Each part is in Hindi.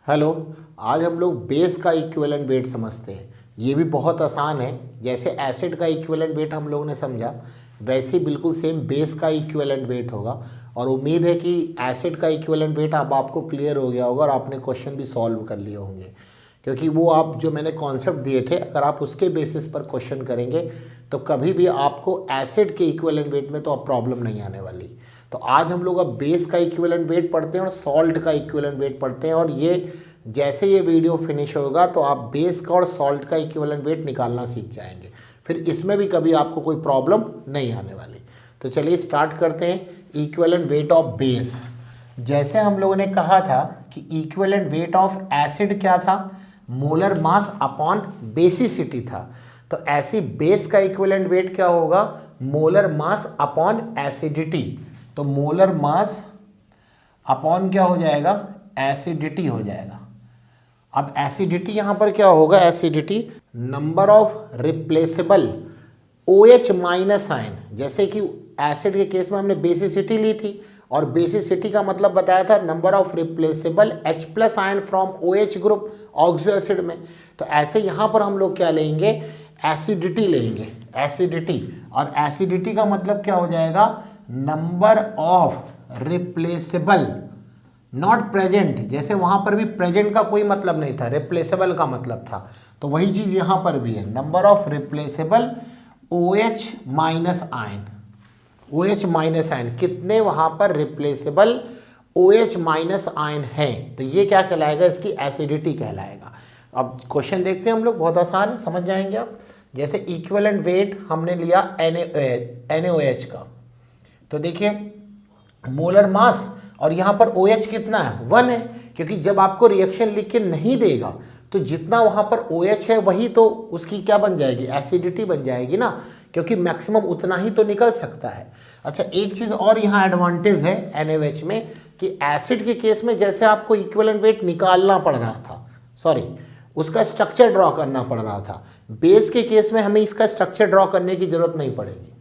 हेलो। आज हम लोग बेस का इक्विवेलेंट वेट समझते हैं। ये भी बहुत आसान है। जैसे एसिड का इक्विवेलेंट वेट हम लोगों ने समझा, वैसे ही बिल्कुल सेम बेस का इक्विवेलेंट वेट होगा। और उम्मीद है कि एसिड का इक्विवेलेंट वेट अब आपको क्लियर हो गया होगा और आपने क्वेश्चन भी सॉल्व कर लिए होंगे, क्योंकि वो आप जो मैंने कॉन्सेप्ट दिए थे, अगर आप उसके बेसिस पर क्वेश्चन करेंगे तो कभी भी आपको एसिड के इक्विवेलेंट वेट में तो अब प्रॉब्लम नहीं आने वाली। तो आज हम लोग अब बेस का इक्विवेलेंट वेट पढ़ते हैं और सॉल्ट का इक्विवेलेंट वेट पढ़ते हैं। और ये जैसे ये वीडियो फिनिश होगा तो आप बेस का और सॉल्ट का इक्विवेलेंट वेट निकालना सीख जाएंगे। फिर इसमें भी कभी आपको कोई प्रॉब्लम नहीं आने वाली। तो चलिए स्टार्ट करते हैं। इक्विवेलेंट वेट ऑफ बेस, जैसे हम लोगों ने कहा था कि इक्विवेलेंट वेट ऑफ एसिड क्या था, मोलर मास अपॉन बेसिसिटी था। तो ऐसी बेस का इक्विवेलेंट वेट क्या होगा, मोलर मास अपॉन एसिडिटी। तो मोलर मास अपॉन क्या हो जाएगा, एसिडिटी हो जाएगा। अब एसिडिटी यहां पर क्या होगा, acidity number of replaceable OH minus ion. जैसे कि एसिड के केस में हमने बेसिसिटी ली थी और बेसिसिटी का मतलब बताया था number of replaceable H plus ion from OH group oxo acid में। तो ऐसे यहाँ पर हम लोग क्या लेंगे, एसिडिटी लेंगे, एसिडिटी। और एसिडिटी का मतलब क्या हो जाएगा, number of replaceable not present. जैसे वहां पर भी प्रेजेंट का कोई मतलब नहीं था, रिप्लेसेबल का मतलब था। तो वही चीज यहां पर भी है, number of replaceable OH minus ion. OH minus ion कितने वहां पर रिप्लेसेबल OH माइनस आयन है, तो ये क्या कहलाएगा, इसकी एसिडिटी कहलाएगा। अब क्वेश्चन देखते हैं हम लोग, बहुत आसान है, समझ जाएंगे आप। जैसे इक्विवेलेंट वेट हमने लिया NaOH का, तो देखिए मोलर मास और यहाँ पर OH कितना है, 1 है। क्योंकि जब आपको रिएक्शन लिख के नहीं देगा तो जितना वहाँ पर OH है वही तो उसकी क्या बन जाएगी, एसिडिटी बन जाएगी ना, क्योंकि मैक्सिमम उतना ही तो निकल सकता है। अच्छा, एक चीज़ और यहाँ एडवांटेज है NaOH में कि एसिड के केस में जैसे आपको इक्विवेलेंट वेट निकालना पड़ रहा था, सॉरी उसका स्ट्रक्चर ड्रॉ करना पड़ रहा था, बेस के केस में हमें इसका स्ट्रक्चर ड्रॉ करने की जरूरत नहीं पड़ेगी,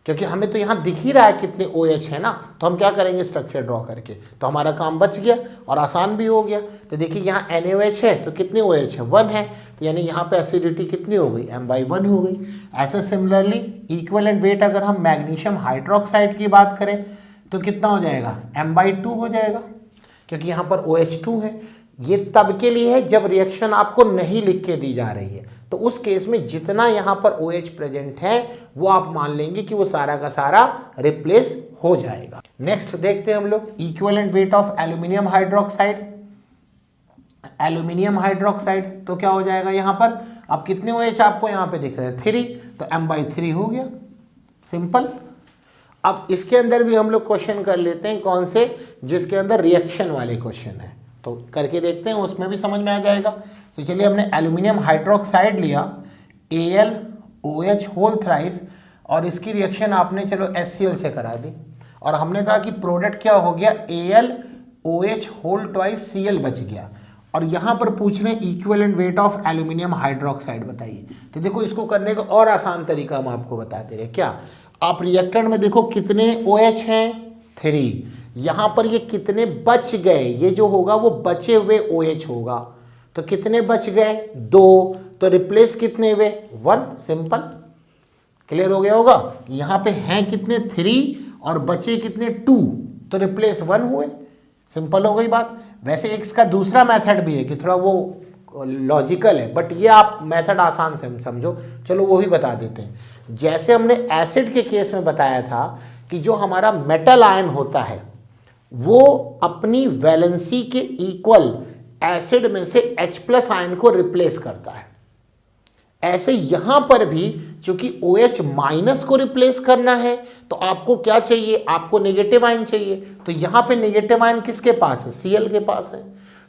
क्योंकि हमें तो यहाँ दिख ही रहा है कितने OH है ना। तो हम क्या करेंगे, स्ट्रक्चर ड्रॉ करके, तो हमारा काम बच गया और आसान भी हो गया। तो देखिए यहाँ NaOH है तो कितने OH है, 1 है। तो यानी यहाँ पे एसिडिटी कितनी हो गई, m/1 हो गई। ऐसे सिमिलरली इक्विवेलेंट वेट अगर हम मैग्नीशियम हाइड्रोक्साइड की बात करें तो कितना हो जाएगा, m/2 हो जाएगा, क्योंकि यहाँ पर OH2 है। ये तब के लिए है जब रिएक्शन आपको नहीं लिख के दी जा रही है, तो उस केस में जितना यहाँ पर OH प्रेजेंट है वो आप मान लेंगे कि वो सारा का सारा रिप्लेस हो जाएगा। नेक्स्ट देखते हैं हम लोग equivalent weight of aluminium hydroxide. Aluminium hydroxide तो क्या हो जाएगा, यहाँ पर अब कितने OH आपको यहाँ पे दिख रहे हैं, 3, तो m/3 हो गया, सिंपल। अब इसके अंदर भी हम लोग क्वेश्चन कर लेते हैं, कौन से, जिसके अंदर रिएक्शन वाले क्वेश्चन है, तो करके देखते हैं, उसमें भी समझ में आ जाएगा। तो चलिए हमने एल्यूमिनियम हाइड्रोक्साइड लिया, AlOH होल थ्राइस, और इसकी रिएक्शन आपने चलो HCl से करा दी, और हमने कहा कि प्रोडक्ट क्या हो गया, AlOH होल ट्वाइस Cl बच गया। और यहाँ पर पूछ रहे हैं equivalent weight of aluminium hydroxide बताइए। तो देखो इसको करने का और आसान तरीका हम आपको बताते रहे, क्या, आप रिएक्टेंट में देखो कितने OH हैं, 3। यहाँ पर ये कितने बच गए, ये जो होगा वो बचे हुए OH होगा, तो कितने बच गए, 2, तो रिप्लेस कितने हुए, 1, सिंपल। क्लियर हो गया होगा, यहाँ पे हैं कितने, 3 और बचे कितने, 2, तो रिप्लेस 1 हुए, सिंपल हो गई बात। वैसे एक इसका दूसरा मेथड भी है कि थोड़ा वो लॉजिकल है, बट ये आप मेथड आसान से समझो, चलो वो भी बता देते हैं। जैसे हमने एसिड के केस में बताया था कि जो हमारा मेटल आयन होता है वो अपनी वैलेंसी के इक्वल एसिड में से H प्लस आयन को रिप्लेस करता है। ऐसे यहां पर भी चूंकि OH माइनस को रिप्लेस करना है तो आपको क्या चाहिए, आपको नेगेटिव आयन चाहिए। तो यहां पे नेगेटिव आयन किसके पास है, Cl के पास है।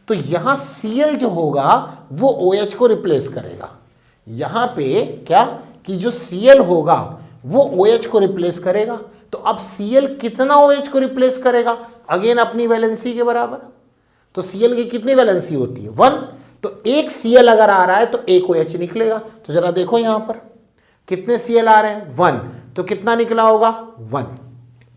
तो यहां Cl जो होगा वो OH को रिप्लेस करेगा। यहां पे क्या कि जो Cl होगा वो OH को रिप्लेस करेगा। तो अब Cl कितना OH को रिप्लेस करेगा, अगेन अपनी वैलेंसी के बराबर। तो Cl की कितनी वैलेंसी होती है, 1। तो एक Cl अगर आ रहा है तो एक OH निकलेगा। तो जरा देखो यहां पर कितने Cl आ रहे हैं, 1, तो कितना निकला होगा, 1।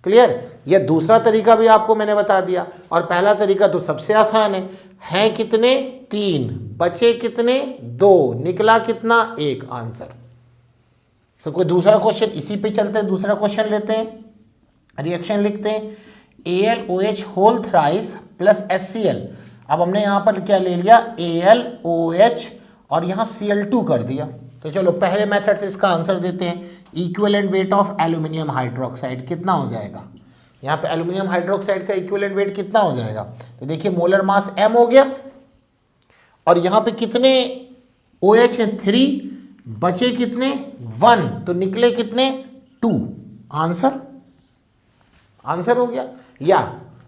क्लियर। यह दूसरा तरीका भी आपको मैंने बता दिया, और पहला तरीका तो सबसे आसान है कितने 3, बचे कितने 2, निकला कितना 1, आंसर। सर कोई दूसरा क्वेश्चन, इसी पे चलते हैं, दूसरा क्वेश्चन लेते हैं, रिएक्शन लिखते हैं AlOH whole thrice plus HCl। अब हमने यहाँ पर क्या ले लिया AlOH और यहाँ Cl2 कर दिया। तो चलो पहले मेथड से इसका आंसर देते हैं। Equivalent weight of aluminium hydroxide कितना हो जाएगा, यहाँ पे एल्यूमिनियम हाइड्रोक्साइड का इक्विवेलेंट वेट कितना हो जाएगा, तो देखिए मोलर मास m हो गया, और यहाँ पे कितने OH हैं 3, बचे कितने 1, तो निकले कितने 2, आंसर हो गया। या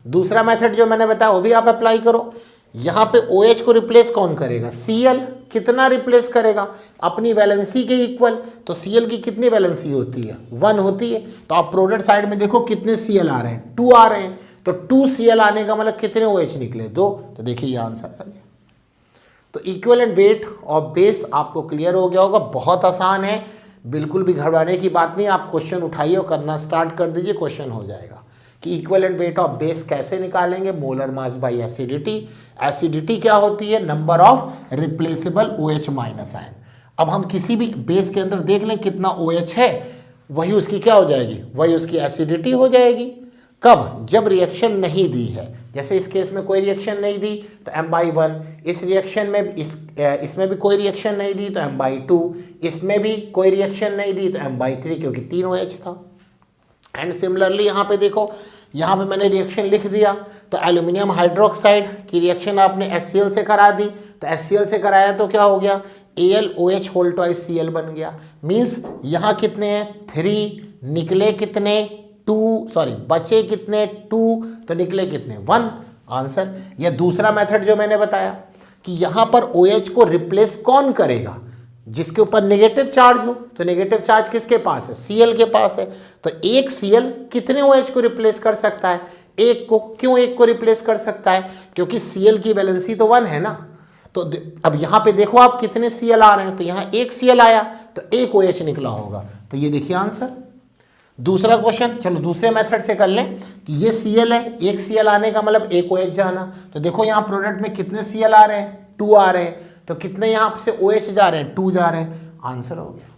दूसरा मेथड जो मैंने बताया वो भी आप अप्लाई करो। यहाँ पे OH को रिप्लेस कौन करेगा, Cl कितना रिप्लेस करेगा, अपनी वैलेंसी के इक्वल, तो Cl की कितनी वैलेंसी होती है 1 होती है, तो आप प्रोडक्ट साइड में देखो कितने Cl आ रहे हैं 2 आ रहे हैं, तो 2 Cl आने का मतलब कितने OH निकले 2, तो देखिए ये आंसर आ गया। तो इक्विवेलेंट वेट ऑफ बेस आपको क्लियर हो गया होगा, बहुत आसान है, बिल्कुल भी घबराने की बात नहीं। आप क्वेश्चन उठाइए और करना स्टार्ट कर दीजिए, क्वेश्चन हो जाएगा कि इक्विवेलेंट वेट ऑफ बेस कैसे निकालेंगे, molar mass by acidity. Acidity क्या होती है, number of replaceable OH minus ion. अब हम किसी भी बेस के अंदर देख लें कितना OH है, वही उसकी क्या हो जाएगी, वही उसकी एसिडिटी हो जाएगी। कब, जब रिएक्शन नहीं दी है, जैसे इस केस में कोई रिएक्शन नहीं दी तो m/1, इस रिएक्शन में इसमें भी कोई रिएक्शन नहीं दी तो m/2, इसमें भी कोई रिएक्शन नहीं दी तो m/3, क्योंकि 3 OH था। एंड सिमिलरली यहाँ पे देखो, यहाँ पे मैंने रिएक्शन लिख दिया, तो एल्यूमिनियम हाइड्रोक्साइड की रिएक्शन आपने HCl से करा दी, तो HCl से कराया तो क्या हो गया AlOH होल ट्वाइस Cl बन गया। मीन्स यहाँ कितने हैं 3, निकले कितने 2, सॉरी बचे कितने 2, तो निकले कितने 1, आंसर। यह दूसरा मेथड जो मैंने बताया कि यहाँ पर OH को रिप्लेस कौन करेगा, जिसके ऊपर नेगेटिव चार्ज हो, तो नेगेटिव चार्ज किसके पास है, Cl के पास है, तो एक Cl कितने OH को रिप्लेस कर सकता है, एक को। क्यों एक को रिप्लेस कर सकता है, क्योंकि Cl की वैलेंसी तो 1 है ना। तो अब यहाँ पे देखो आप कितने Cl आ रहे हैं, तो यहाँ एक Cl आया तो एक OH निकला होगा, तो ये देखिए आंसर। दूसरा क्वेश्चन, चलो दूसरे मेथड से कर लें कि ये Cl है, एक Cl आने का मतलब एक OH जाना, तो देखो यहाँ प्रोडक्ट में कितने Cl आ रहे हैं 2 आ रहे हैं, तो कितने यहाँ से OH जा रहे हैं 2 जा रहे हैं, आंसर हो गया।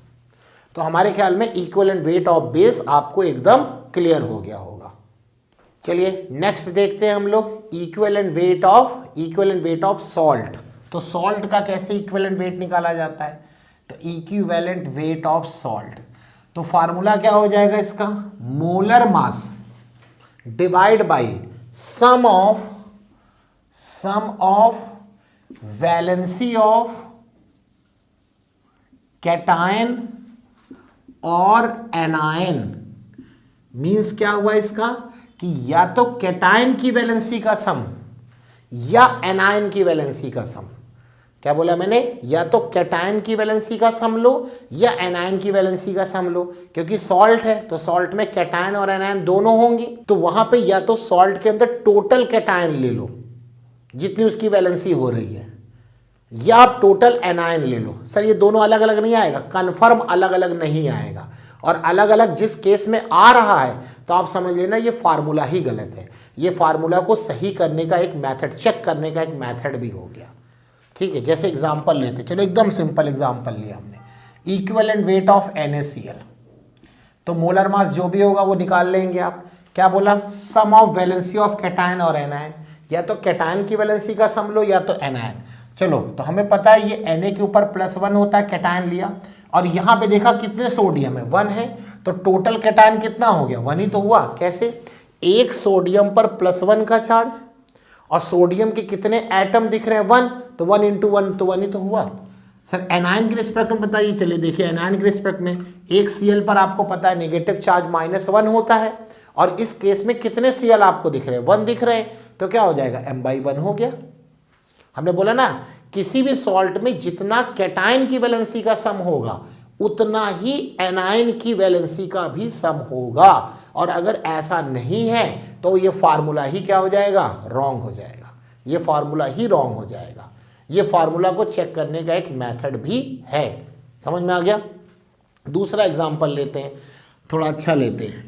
तो हमारे ख्याल में इक्विवेलेंट वेट ऑफ बेस आपको एकदम क्लियर हो गया होगा। चलिए नेक्स्ट देखते हैं हम लोग इक्विवेलेंट वेट ऑफ सॉल्ट। तो सॉल्ट का कैसे इक्विवेलेंट वेट निकाला जाता है, तो इक्विवेलेंट वेट ऑफ सॉल्ट, तो फार्मूला क्या हो जाएगा इसका, molar mass divide by sum of valency of cation और एनायन। मींस क्या हुआ इसका कि या तो कैटायन की वैलेंसी का सम या एनायन की वैलेंसी का सम। क्या बोला मैंने, या तो कैटायन की वैलेंसी का सम लो या एनायन की वैलेंसी का सम लो, क्योंकि सॉल्ट है तो सॉल्ट में कैटायन और एनायन दोनों होंगे, तो वहां पे या तो सॉल्ट के अंदर टोटल कैटायन ले लो जितनी उसकी वैलेंसी हो रही है, या आप टोटल एनायन ले लो। सर ये दोनों अलग अलग नहीं आएगा, कन्फर्म अलग अलग नहीं आएगा, और अलग अलग जिस केस में आ रहा है तो आप समझ लेना ये फार्मूला ही गलत है। ये फार्मूला को सही करने का एक मेथड, चेक करने का एक मेथड भी हो गया, ठीक है। जैसे एग्जांपल लेते, चलो एकदम सिंपल एग्जांपल लिया हमने, इक्विवेलेंट वेट ऑफ NaCl, तो मोलर मास जो भी होगा वो निकाल लेंगे आप। क्या बोला, सम ऑफ वैलेंसी ऑफ कैटायन और एनायन, या तो कैटायन की वैलेंसी का सम लो या तो एनायन। चलो तो हमें पता है ये Na के ऊपर +1 होता है, कैटायन लिया, और यहाँ पे देखा कितने सोडियम है 1 है, तो टोटल कैटायन कितना हो गया 1 ही तो हुआ। कैसे, एक सोडियम पर +1 का चार्ज, और सोडियम के कितने एटम दिख रहे हैं 1, तो 1 × 1 तो 1 ही तो हुआ। सर एनायन के रिस्पेक्ट में बताइए, चलिए देखिए एनायन के रिस्पेक्ट में एक Cl पर आपको पता है नेगेटिव चार्ज -1 होता है, और इस केस में कितने Cl आपको दिख रहे हैं 1 दिख रहे हैं, तो क्या हो जाएगा m/1 हो गया। हमने बोला ना किसी भी सॉल्ट में जितना कैटायन की वैलेंसी का सम होगा उतना ही एनायन की वैलेंसी का भी सम होगा, और अगर ऐसा नहीं है तो ये फार्मूला ही क्या हो जाएगा, रॉन्ग हो जाएगा। ये फार्मूला ही रॉन्ग हो जाएगा। ये फार्मूला को चेक करने का एक मेथड भी है, समझ में आ गया। दूसरा एग्जांपल लेते हैं, थोड़ा अच्छा लेते हैं,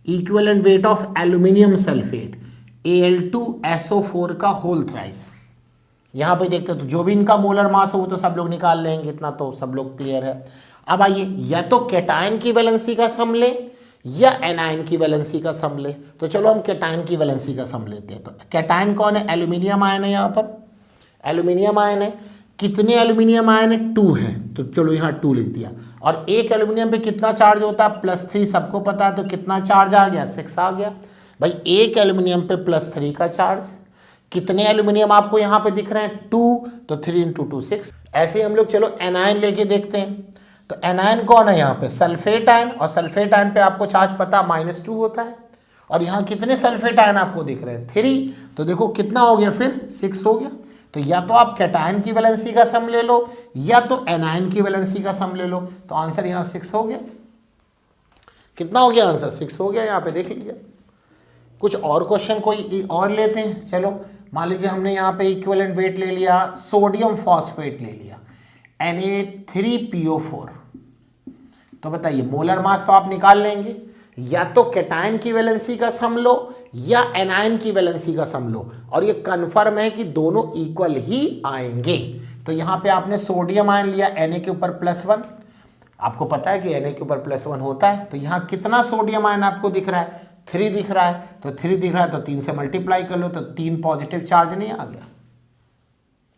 equivalent weight of aluminium sulphate Al2SO4 का होल थ्राइस। यहाँ पे देखते हैं तो जो भी इनका मोलर मास हो वो तो सब लोग निकाल लेंगे, इतना तो सब लोग क्लियर है। अब आइए, या तो कैटायन की वैलेंसी का सम ले या एनायन की वैलेंसी का सम ले। तो चलो हम कैटायन की वैलेंसी का सम लेते हैं। तो कैटायन कौन है? एल्यूमिनियम आयन है, यहाँ पर एल्यूमिनियम आयन है। कितने एल्यूमिनियम आयन है? 2 है, तो चलो यहाँ 2 लिख दिया। और एक एल्यूमिनियम पे कितना चार्ज होता है? +3, सबको पता है। तो कितना चार्ज आ गया? 6 आ गया। भाई एक एल्यूमिनियम पे +3 का चार्ज। कितने एल्यूमिनियम आपको यहाँ पे दिख रहे हैं? 2, तो 3 × 2 6। ऐसे हम लोग चलो एनायन लेके देखते हैं। तो एनायन कौन है यहाँ पे? Sulphate ion. और सल्फेट आयन पे आपको चार्ज पता -2 होता है। और यहाँ कितने सल्फेट आयन आपको दिख रहे हैं? 3। तो देखो कितना हो गया फिर? 6 हो गया। तो या तो आप कैटायन की वैलेंसी का सम ले लो या तो एनायन की वैलेंसी का सम ले लो। तो आंसर यहाँ 6 हो गया। कितना हो गया आंसर? 6 हो गया। यहाँ पे देख लीजिए। कुछ और क्वेश्चन कोई और लेते हैं। चलो मान लीजिए हमने यहाँ पे इक्विवेलेंट वेट ले लिया, सोडियम फॉस्फेट ले लिया Na3PO4। तो बताइए मोलर मास तो आप निकाल लेंगे, या तो कैटायन की वैलेंसी का सम लो या एनायन की वैलेंसी का सम लो। और ये कन्फर्म है कि दोनों इक्वल ही आएंगे। तो यहाँ पे आपने सोडियम आयन लिया Na के ऊपर +1, आपको पता है कि Na के ऊपर +1 होता है। तो यहाँ कितना सोडियम आयन आपको दिख रहा है? 3 दिख रहा है। तो 3 दिख रहा है तो 3 से मल्टीप्लाई कर लो, तो 3 पॉजिटिव चार्ज नहीं आ गया?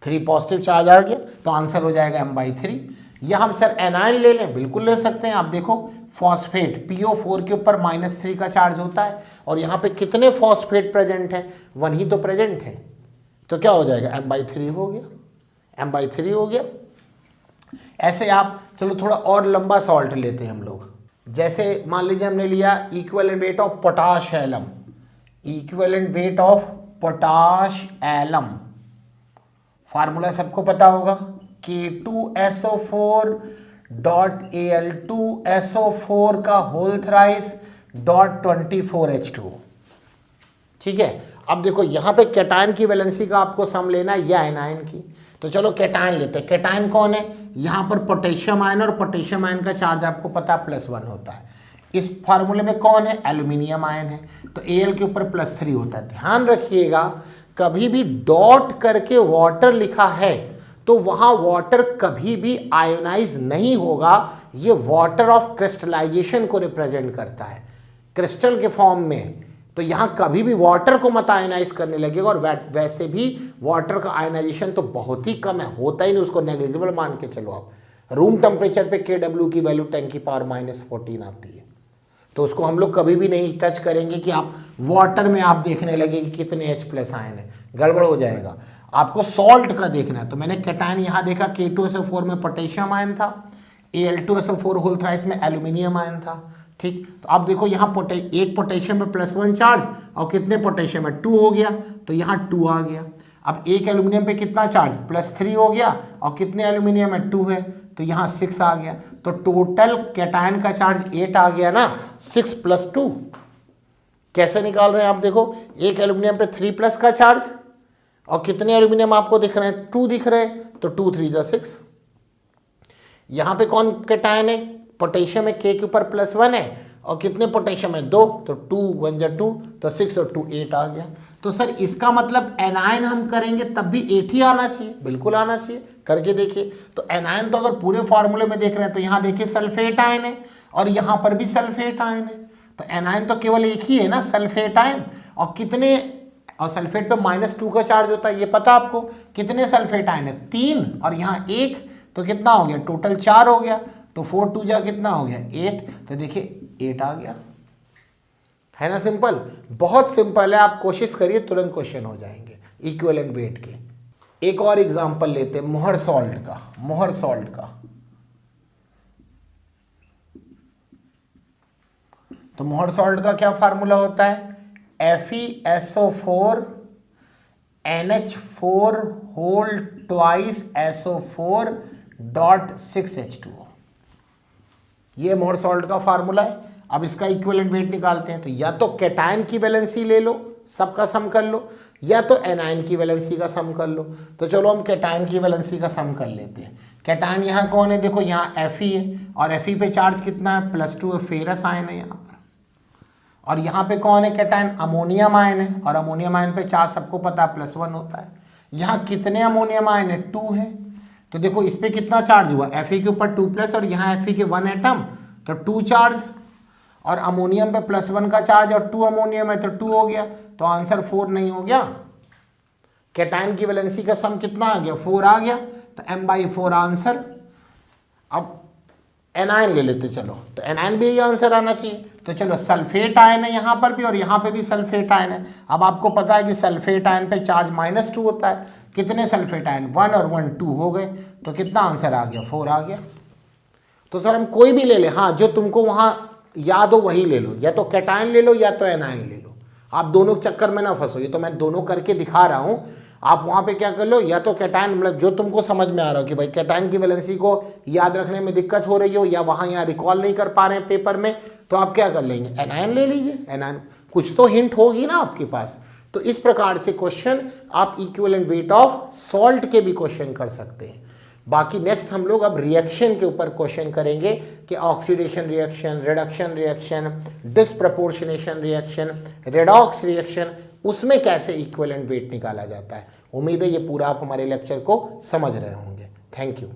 3 पॉजिटिव चार्ज आ गया। तो आंसर हो जाएगा m/3। या हम सर एनायन ले लें? बिल्कुल ले सकते हैं। आप देखो फॉस्फेट PO4 के ऊपर -3 का चार्ज होता है। और यहाँ पे कितने फॉस्फेट प्रेजेंट हैं? 1 ही तो प्रेजेंट है। तो क्या हो जाएगा? m/3 हो गया। m/3 हो गया। ऐसे आप चलो थोड़ा और लंबा सॉल्ट लेते हैं हम लोग। जैसे मान लीजिए हमने लिया equivalent weight of potash alum. Equivalent weight of potash alum formula सबको पता होगा, K2SO4 Al2SO4 का होल थ्राइस .24H2। ठीक है। अब देखो यहाँ पे कैटायन की वैलेंसी का आपको सम लेना है या एनायन की। तो चलो कैटायन लेते हैं। कैटायन कौन है? यहाँ पर पोटेशियम आयन, और पोटेशियम आयन का चार्ज आपको पता है +1 होता है। इस फार्मूले में कौन है? एल्यूमिनियम आयन है। तो Al के ऊपर +3 होता है। ध्यान रखिएगा कभी भी डॉट करके वाटर लिखा है तो वहाँ वाटर कभी भी आयोनाइज नहीं होगा। ये वाटर ऑफ क्रिस्टलाइजेशन को रिप्रेजेंट करता है क्रिस्टल के फॉर्म में। तो यहाँ कभी भी वाटर को मत आयनाइज करने लगेगा। और वैसे भी वाटर का आयनाइजेशन तो बहुत ही कम है, होता ही नहीं, उसको नेग्लिजिबल मान के चलो आप। रूम टेम्परेचर पे Kw की वैल्यू 10⁻⁻14 आती है। तो उसको हम लोग कभी भी नहीं टच करेंगे कि आप वाटर में आप देखने लगे कि कितने H+ आयन है, गड़बड़ हो जाएगा। आपको सॉल्ट का देखना है। तो मैंने कैटायन यहाँ देखा, K2SO4 में पोटेशियम आयन था, Al2SO4 होल थ्राइस में एल्यूमिनियम आयन था। ठीक, तो आप देखो यहाँ एक पोटेशियम में +1 चार्ज, और कितने पोटेशियम है? 2 हो गया। तो यहाँ 2 आ गया। अब एक एल्यूमिनियम पे कितना चार्ज? +3 हो गया। और कितने एल्यूमिनियम है? 2 है। तो यहाँ 6 आ गया। तो टोटल कैटायन का चार्ज 8 आ गया ना। 6 + 2 कैसे निकाल रहे हैं आप? देखो एक एल्यूमिनियम पे 3+ का चार्ज, और कितने एल्यूमिनियम आपको दिख रहे हैं? 2 दिख रहे हैं। तो 2 × 3 = 6। यहाँ पे कौन कैटायन है? पोटेशियम है, K के ऊपर +1 है। और कितने पोटेशियम है? 2। तो 2 × 1 = 2, तो 6 और 2 8 आ गया। तो सर इसका मतलब एनायन हम करेंगे तब भी 8 ही आना चाहिए? बिल्कुल आना चाहिए। करके देखिए। तो एनायन तो अगर पूरे फार्मूले में देख रहे हैं तो यहाँ देखिए सल्फेट आयन है, और यहाँ पर भी सल्फेट आयन है। तो एनायन तो केवल एक ही है ना, सल्फेट आयन। और कितने, और सल्फेट पे -2 का चार्ज होता है, ये पता आपको। कितने सल्फेट आयन है? 3, और यहाँ 1, तो कितना हो गया? टोटल 4 हो गया। तो 4 × 2 = कितना हो गया? 8। तो देखिए 8 आ गया। है ना सिंपल? बहुत सिंपल है। आप कोशिश करिए, तुरंत क्वेश्चन हो जाएंगे इक्विवेलेंट वेट के। एक और एग्जांपल लेते हैं मोहर सॉल्ट का। मोहर सॉल्ट का, तो मोहर सॉल्ट का क्या फार्मूला होता है? FeSO4 NH4 whole twice SO4 .6H2O। ये मोहर सॉल्ट का फार्मूला है। अब इसका इक्विवेलेंट वेट निकालते हैं। तो या तो कैटायन की वैलेंसी ले लो, सबका सम कर लो, या तो एनायन की वैलेंसी का सम कर लो। तो चलो हम कैटायन की वैलेंसी का सम कर लेते हैं। कैटायन यहाँ कौन है? देखो यहाँ Fe है, और Fe पे चार्ज कितना है? +2 है, फेरस आयन है यहाँ पर। और यहाँ पे कौन है कैटायन, अमोनियम आयन है, और अमोनियम आयन पे चार्ज सबको पता है +1 होता है। यहाँ कितने अमोनियम आयन है, 2 है। तो देखो इस पे कितना चार्ज हुआ, Fe के ऊपर 2+ और यहाँ Fe के 1 एटम, तो 2 चार्ज, और अमोनियम पे +1 का चार्ज और 2 अमोनियम है तो 2 हो गया, तो आंसर 4 नहीं हो गया। कैटायन की वैलेंसी का सम कितना आ गया, 4 आ गया, तो m/4 आंसर। अब एनायन ले लेते चलो, तो एनायन भी यही आंसर आना चाहिए। तो चलो सल्फेट आयन है यहाँ पर भी और यहाँ पे भी सल्फेट आयन है। अब आपको पता है कि सल्फेट आयन पे चार्ज -2 होता है। कितने सल्फेट आयन, 1 और 1 2 हो गए, तो कितना आंसर आ गया, 4 आ गया। तो सर हम कोई भी ले लें, हाँ जो तुमको वहाँ याद हो वही ले लो, या तो कैटायन ले लो या तो एनायन ले लो, आप दोनों चक्कर में ना फंसो। ये तो मैं दोनों करके दिखा रहा हूँ, आप वहाँ पे क्या कर लो, या तो कैटायन, मतलब जो तुमको समझ में आ रहा हो कि भाई कैटायन की वैलेंसी को याद रखने में दिक्कत हो रही हो या वहाँ यहाँ रिकॉल नहीं कर पा रहे हैं पेपर में, तो आप क्या कर लेंगे, एनायन ले लीजिए। एनायन कुछ तो हिंट होगी ना आपके पास। तो इस प्रकार से क्वेश्चन आप इक्विवेलेंट वेट ऑफ सॉल्ट के भी क्वेश्चन कर सकते हैं। बाकी नेक्स्ट हम लोग अब रिएक्शन के ऊपर क्वेश्चन करेंगे कि oxidation reaction, reduction reaction, disproportionation reaction, redox reaction, उसमें कैसे इक्विवेलेंट वेट निकाला जाता है। उम्मीद है ये पूरा आप हमारे लेक्चर को समझ रहे होंगे। Thank you.